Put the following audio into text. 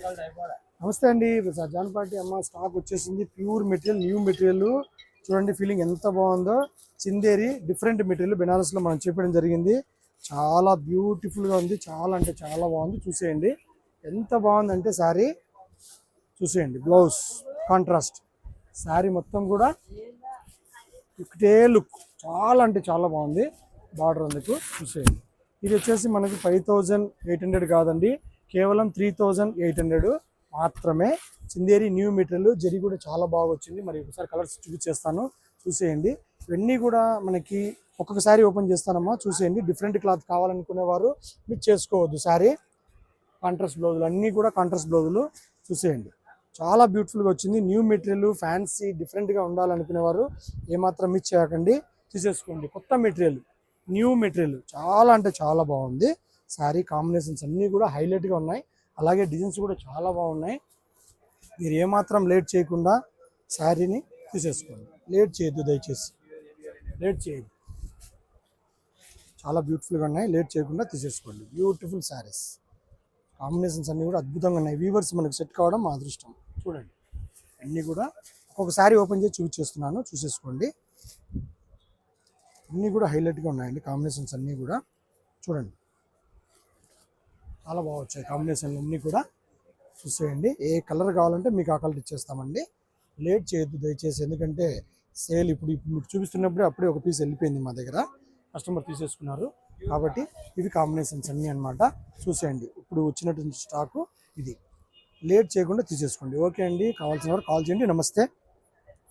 నమస్తే అండి. John party అమ్మ స్టాక్ వచ్చేసింది. Pure material, new material. చూడండి ఫీలింగ్ ఎంత బాగుందో. చిందేరి డిఫరెంట్ మెటీరియల్ బెనారస్లో మనం చెప్పడం జరిగింది. చాలా బ్యూటిఫుల్గా ఉంది. చాలా అంటే చాలా బాగుంది. చూసేయండి ఎంత బాగుందంటే శారీ చూసేయండి. బ్లౌజ్ కాంట్రాస్ట్ శారీ మొత్తం కూడా ఒకటే లుక్. చాలా అంటే చాలా బాగుంది. బార్డర్ అందుకు చూసేయండి. ఇది వచ్చేసి మనకి 5800 కాదండి, కేవలం 3800 మాత్రమే. Chanderi new material. జరీ కూడా చాలా బాగా వచ్చింది. మరి ఒకసారి కలర్స్ చూపించేస్తాను చూసేయండి. ఇవన్నీ కూడా మనకి ఒక్కొక్కసారి ఓపెన్ చేస్తానమ్మా. చూసేయండి. డిఫరెంట్ క్లాత్ కావాలనుకునేవారు మిక్స్ చేసుకోవద్దు. శారీ కాంట్రాస్ట్ బ్లౌజులు అన్నీ కూడా కాంట్రాస్ట్ బ్లౌజులు చూసేయండి. చాలా బ్యూటిఫుల్గా వచ్చింది. న్యూ మెటీరియల్, ఫ్యాన్సీ డిఫరెంట్గా ఉండాలనుకునేవారు ఏమాత్రం మిస్ చేయకండి, తీసేసుకోండి. కొత్త మెటీరియల్, న్యూ మెటీరియల్ చాలా అంటే చాలా బాగుంది. శారీ కాంబినేషన్స్ అన్నీ కూడా హైలైట్గా ఉన్నాయి. అలాగే డిజైన్స్ కూడా చాలా బాగున్నాయి. మీరు ఏమాత్రం లేట్ చేయకుండా శారీని తీసేసుకోండి. లేట్ చేయొద్దు దయచేసి, లేట్ చేయొద్దు. చాలా బ్యూటిఫుల్గా ఉన్నాయి. లేట్ చేయకుండా తీసేసుకోండి. బ్యూటిఫుల్ శారీస్ కాంబినేషన్స్ అన్నీ కూడా అద్భుతంగా ఉన్నాయి. వీవర్స్ మనకు సెట్ కావడం మా అదృష్టం. చూడండి అన్నీ కూడా ఒక్కొక్క శారీ ఓపెన్ చేసి చూపించేస్తున్నాను, చూసేసుకోండి. అన్నీ కూడా హైలైట్గా ఉన్నాయండి. కాంబినేషన్స్ అన్నీ కూడా చూడండి చాలా బాగా వచ్చాయి. కాంబినేషన్లు అన్నీ కూడా చూసేయండి. ఏ కలర్ కావాలంటే మీకు ఆ కలర్ ఇచ్చేస్తామండి. లేట్ చేయొద్దు దయచేసి, ఎందుకంటే సేల్ ఇప్పుడు మీకు చూపిస్తున్నప్పుడే అప్పుడే ఒక పీస్ వెళ్ళిపోయింది మా దగ్గర, కస్టమర్ తీసేసుకున్నారు. కాబట్టి ఇవి కాంబినేషన్స్ అన్నీ అనమాట. చూసేయండి. ఇప్పుడు వచ్చినటువంటి స్టాకు ఇది. లేట్ చేయకుండా తీసేసుకోండి. ఓకే అండి. కావాల్సిన వారు కాల్ చేయండి. నమస్తే.